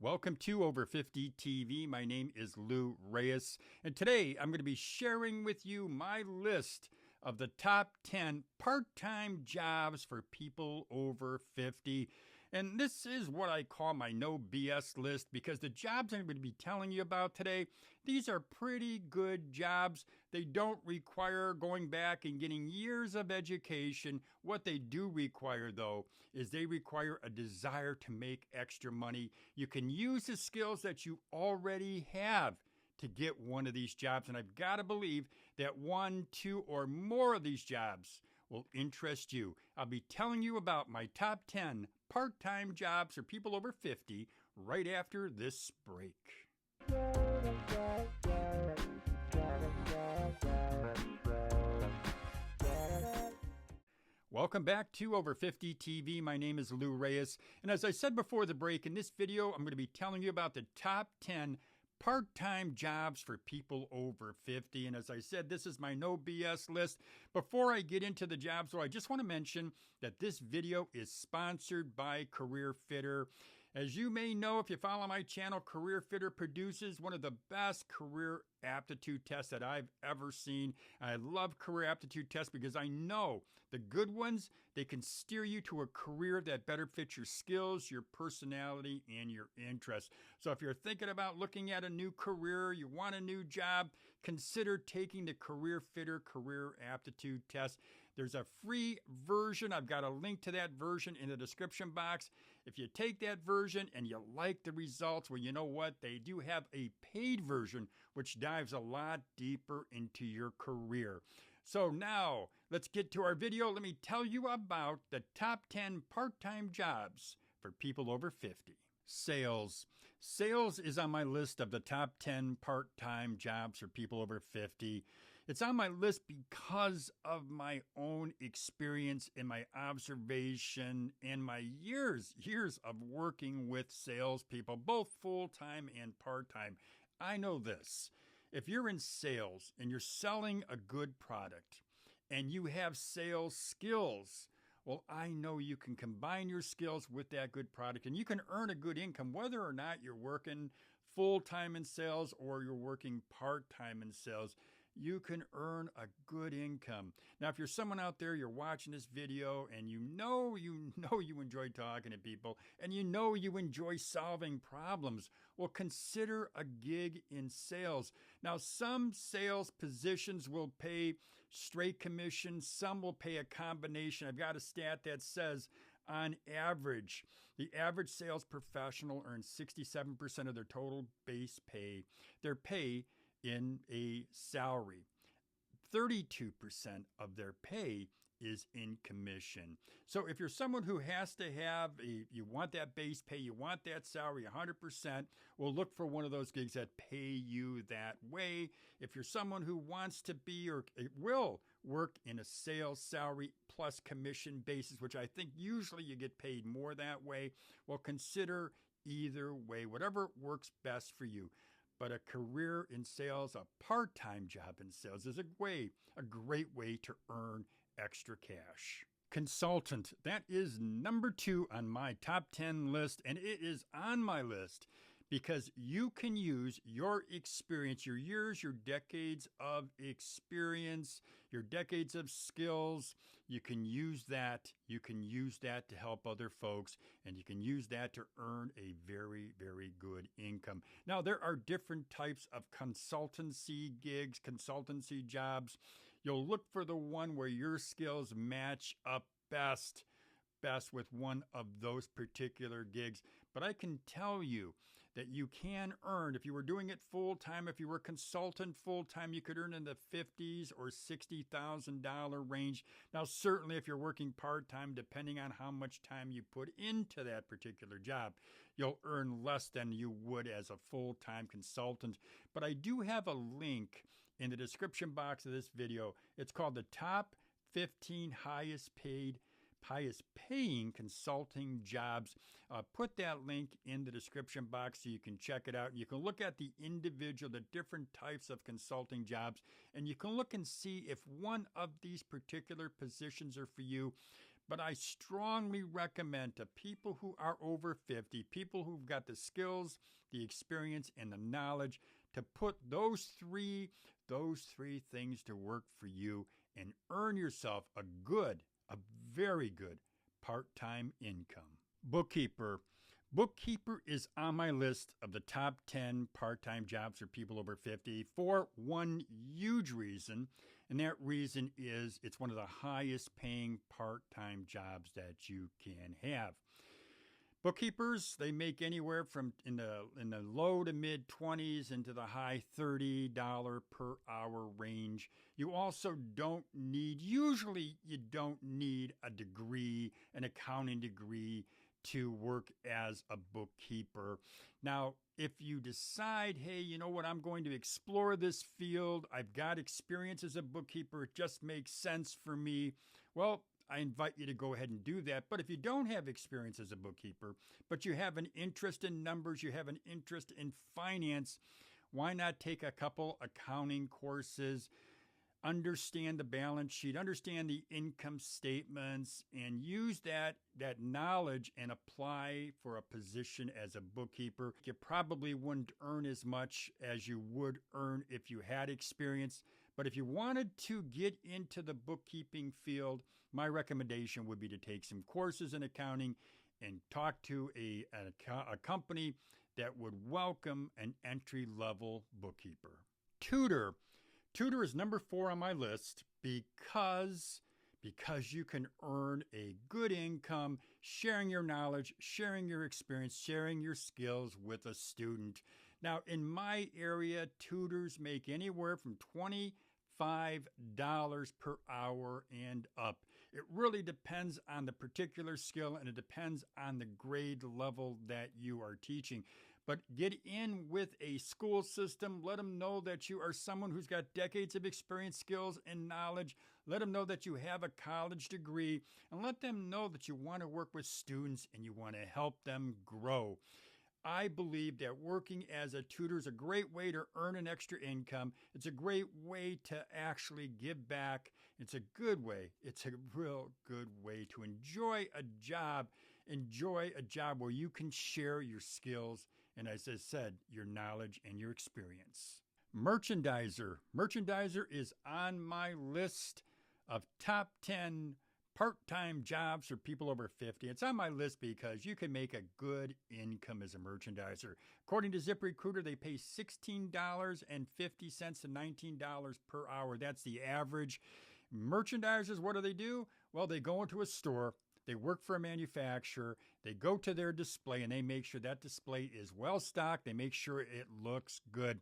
Welcome to Over 50 TV. My name is Lou Reyes, and today I'm going to be sharing with you my list of the top 10 part-time jobs for people over 50. And this is what I call my no BS list because the jobs I'm going to be telling you about today, these are pretty good jobs. They don't require going back and getting years of education. What they do require, though, is they require a desire to make extra money. You can use the skills that you already have to get one of these jobs. And I've got to believe that one, two, or more of these jobs will interest you. I'll be telling you about my top 10 part-time jobs for people over 50 right after this break. Welcome back to Over 50 TV. My name is Lou Reyes. And as I said before the break, in this video, I'm going to be telling you about the top 10 part-time jobs for people over 50. And as I said, this is my no BS list. Before I get into the jobs, though, I just want to mention that this video is sponsored by Career Fitter. As you may know, if you follow my channel, Career Fitter produces one of the best career aptitude tests that I've ever seen. I love career aptitude tests because I know the good ones, they can steer you to a career that better fits your skills, your personality, and your interests. So if you're thinking about looking at a new career, you want a new job, consider taking the Career Fitter career aptitude test. There's a free version. I've got a link to that version in the description box. If you take that version and you like the results, well, you know what? They do have a paid version, which dives a lot deeper into your career. So now, let's get to our video. Let me tell you about the top 10 part-time jobs for people over 50. Sales. Sales is on my list of the top 10 part-time jobs for people over 50. It's on my list because of my own experience and my observation and my years of working with salespeople, both full-time and part-time. I know this. If you're in sales and you're selling a good product and you have sales skills, well, I know you can combine your skills with that good product and you can earn a good income whether or not you're working full-time in sales or you're working part-time in sales. You can earn a good income. Now, if you're someone out there, you're watching this video and you know you enjoy talking to people and you know you enjoy solving problems, well, consider a gig in sales. Now, some sales positions will pay straight commission. Some will pay a combination. I've got a stat that says on average, the average sales professional earns 67% of their total base pay. Their pay in a salary. 32% of their pay is in commission. So if you're someone who has to have, you want that base pay, you want that salary 100%, well, look for one of those gigs that pay you that way. If you're someone who wants to be or will work in a sales salary plus commission basis, which I think usually you get paid more that way, well, consider either way, whatever works best for you. But a career in sales, a part-time job in sales is a great way to earn extra cash. Consultant, that is number 2 on my top 10 list, and it is on my list because you can use your experience, your years, your decades of experience, your decades of skills. You can use that. You can use that to help other folks, and you can use that to earn a very, very good income. Now, there are different types of consultancy gigs, consultancy jobs. You'll look for the one where your skills match up best with one of those particular gigs. But I can tell you that you can earn, if you were doing it full-time, if you were a consultant full-time, you could earn in the $50,000 or $60,000 range. Now, certainly if you're working part-time, depending on how much time you put into that particular job, you'll earn less than you would as a full-time consultant. But I do have a link in the description box of this video. It's called the Top 15 Highest Paying Consulting Jobs. Put that link in the description box so you can check it out. You can look at the different types of consulting jobs, and you can look and see if one of these particular positions are for you. but I strongly recommend to people who are over 50, people who've got the skills, the experience, and the knowledge to put those three things to work for you and earn yourself a very good part-time income. Bookkeeper. Bookkeeper is on my list of the top 10 part-time jobs for people over 50 for one huge reason, and that reason is it's one of the highest paying part-time jobs that you can have. Bookkeepers, they make anywhere from in the low to mid 20s into the high $30 per hour range. You also usually you don't need a degree, an accounting degree, to work as a bookkeeper. Now, if you decide, hey, you know what, I'm going to explore this field, I've got experience as a bookkeeper, it just makes sense for me, well, I invite you to go ahead and do that. But if you don't have experience as a bookkeeper, but you have an interest in numbers, you have an interest in finance, why not take a couple accounting courses, understand the balance sheet, understand the income statements, and use that knowledge and apply for a position as a bookkeeper. You probably wouldn't earn as much as you would earn if you had experience. But if you wanted to get into the bookkeeping field, my recommendation would be to take some courses in accounting and talk to a company that would welcome an entry-level bookkeeper. Tutor. Tutor is number 4 on my list because you can earn a good income sharing your knowledge, sharing your experience, sharing your skills with a student. Now, in my area, tutors make anywhere from $25 per hour and up. It really depends on the particular skill, and it depends on the grade level that you are teaching. But get in with a school system. Let them know that you are someone who's got decades of experience, skills, and knowledge. Let them know that you have a college degree, and let them know that you want to work with students and you want to help them grow. I believe that working as a tutor is a great way to earn an extra income. It's a great way to actually give back. It's a good way. It's a real good way to enjoy a job where you can share your skills and, as I said, your knowledge and your experience. Merchandiser. Merchandiser is on my list of top 10 part-time jobs for people over 50. It's on my list because you can make a good income as a merchandiser. According to ZipRecruiter, they pay $16.50 to $19 per hour. That's the average. Merchandisers, what do? Well, they go into a store, they work for a manufacturer, they go to their display, and they make sure that display is well stocked. They make sure it looks good.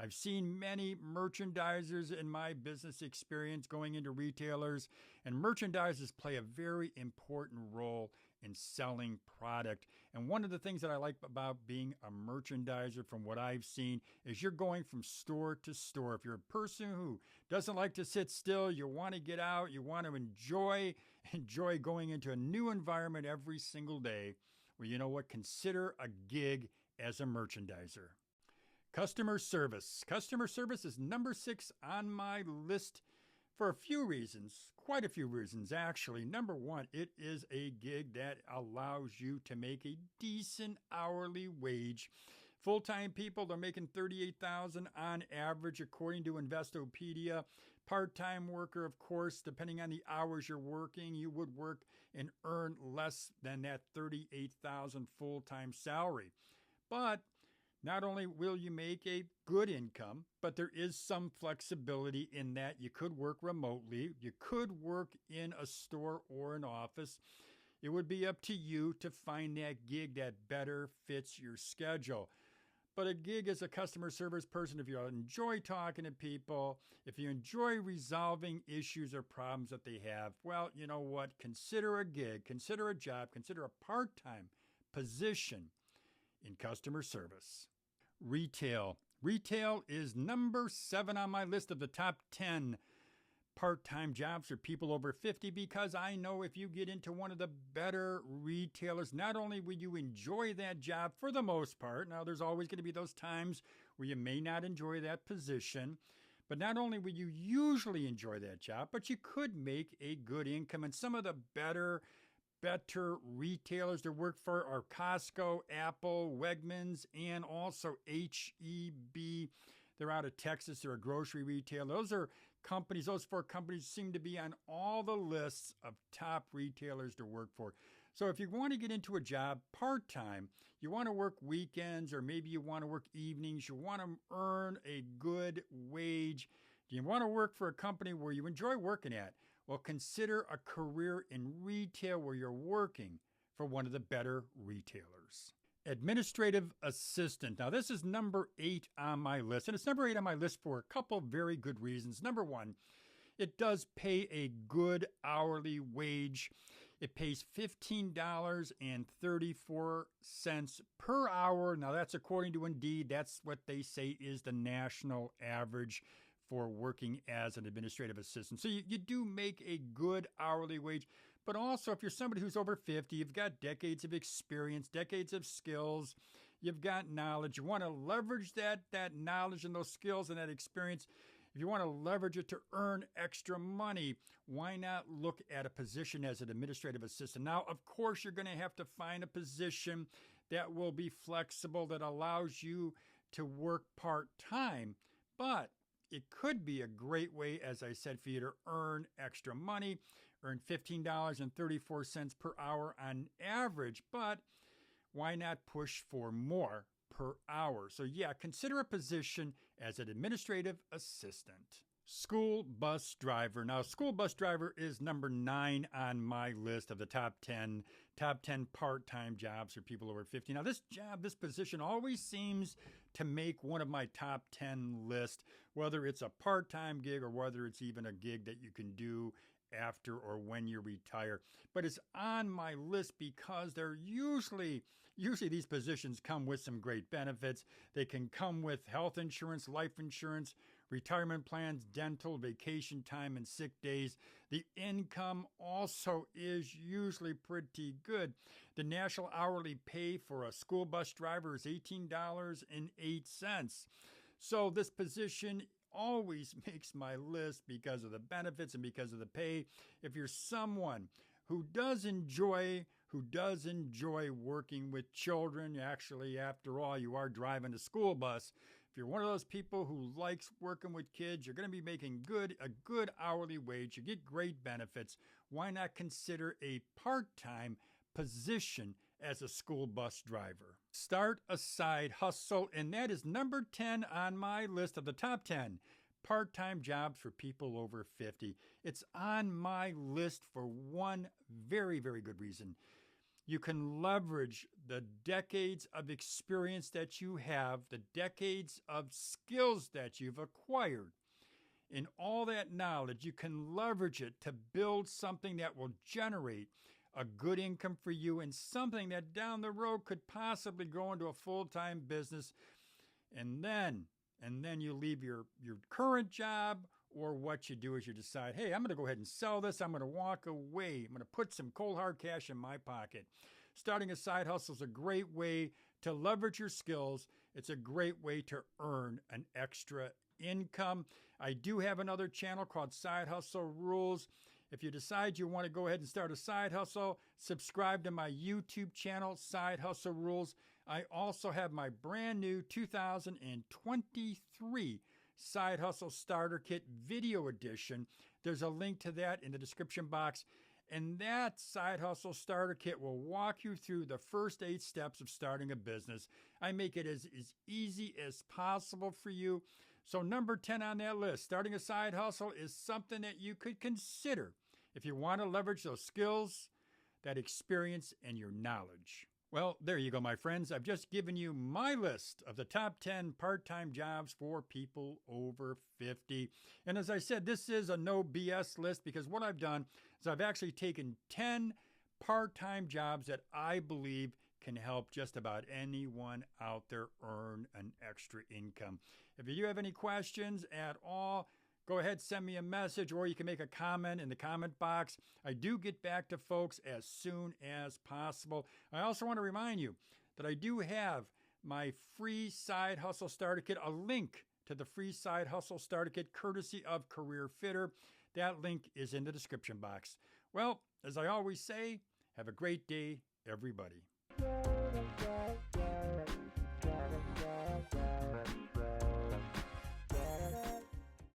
I've seen many merchandisers in my business experience going into retailers, and merchandisers play a very important role in selling product. And one of the things that I like about being a merchandiser from what I've seen is you're going from store to store. If you're a person who doesn't like to sit still, you want to get out, you want to enjoy going into a new environment every single day, well, you know what? Consider a gig as a merchandiser. Customer service. Customer service is number 6 on my list for a few reasons, quite a few reasons actually. Number 1, it is a gig that allows you to make a decent hourly wage. Full-time people, they're making $38,000 on average according to Investopedia. Part-time worker, of course, depending on the hours you're working, you would work and earn less than that $38,000 full-time salary. But not only will you make a good income, but there is some flexibility in that you could work remotely. You could work in a store or an office. It would be up to you to find that gig that better fits your schedule. But a gig as a customer service person, if you enjoy talking to people, if you enjoy resolving issues or problems that they have, well, you know what? Consider a gig, consider a job, consider a part-time position in customer service. Retail. Retail is number 7 on my list of the top 10 part-time jobs for people over 50 because I know if you get into one of the better retailers, not only will you enjoy that job for the most part, now there's always going to be those times where you may not enjoy that position, But not only would you usually enjoy that job, but you could make a good income. And some of the better retailers to work for are Costco, Apple, Wegmans, and also HEB. They're out of Texas. They're a grocery retailer. Those four companies seem to be on all the lists of top retailers to work for. So if you want to get into a job part-time, you want to work weekends, or maybe you want to work evenings, you want to earn a good wage, do you want to work for a company where you enjoy working at? Well, consider a career in retail where you're working for one of the better retailers. Administrative assistant. Now, this is number 8 on my list, and it's number 8 on my list for a couple very good reasons. Number one, it does pay a good hourly wage. It pays $15.34 per hour. Now, that's according to Indeed. That's what they say is the national average for working as an administrative assistant. So you do make a good hourly wage. But also, if you're somebody who's over 50, you've got decades of experience, decades of skills, you've got knowledge, you want to leverage that knowledge and those skills and that experience. If you want to leverage it to earn extra money, why not look at a position as an administrative assistant? Now, of course, you're going to have to find a position that will be flexible, that allows you to work part-time, but it could be a great way, as I said, for you to earn extra money, earn $15.34 per hour on average, but why not push for more per hour? So yeah, consider a position as an administrative assistant. School bus driver. Now, school bus driver is number 9 on my list of the top 10 part-time jobs for people over 50. Now, this position always seems to make one of my top 10 list, whether it's a part-time gig or whether it's even a gig that you can do after or when you retire. But it's on my list because they're usually these positions come with some great benefits. They can come with health insurance, life insurance, retirement plans, dental, vacation time, and sick days. The income also is usually pretty good. The national hourly pay for a school bus driver is $18.08. So this position always makes my list because of the benefits and because of the pay. If you're someone who does enjoy working with children, actually, after all, you are driving a school bus. If you're one of those people who likes working with kids, you're going to be making a good hourly wage. You get great benefits. Why not consider a part-time position as a school bus driver? Start a side hustle, and that is number 10 on my list of the top 10 part-time jobs for people over 50. It's on my list for one very, very good reason. You can leverage the decades of experience that you have, the decades of skills that you've acquired. In all that knowledge, you can leverage it to build something that will generate a good income for you and something that down the road could possibly go into a full-time business. And then you leave your current job, or what you do is you decide, hey, I'm going to go ahead and sell this. I'm going to walk away. I'm going to put some cold hard cash in my pocket. Starting a side hustle is a great way to leverage your skills. It's a great way to earn an extra income. I do have another channel called Side Hustle Rules. If you decide you want to go ahead and start a side hustle, subscribe to my YouTube channel, Side Hustle Rules. I also have my brand new 2023 Side Hustle Starter Kit Video Edition. There's a link to that in the description box. And that Side Hustle Starter Kit will walk you through the first 8 steps of starting a business. I make it as easy as possible for you. So number 10 on that list, starting a side hustle, is something that you could consider if you want to leverage those skills, that experience, and your knowledge. Well, there you go, my friends. I've just given you my list of the top 10 part-time jobs for people over 50. And as I said, this is a no BS list because what I've done is I've actually taken 10 part-time jobs that I believe can help just about anyone out there earn an extra income. If you have any questions at all, go ahead, send me a message, or you can make a comment in the comment box. I do get back to folks as soon as possible. I also want to remind you that I do have my free Side Hustle Starter Kit, a link to the free side hustle starter kit courtesy of Career Fitter. That link is in the description box. Well, as I always say, have a great day, everybody.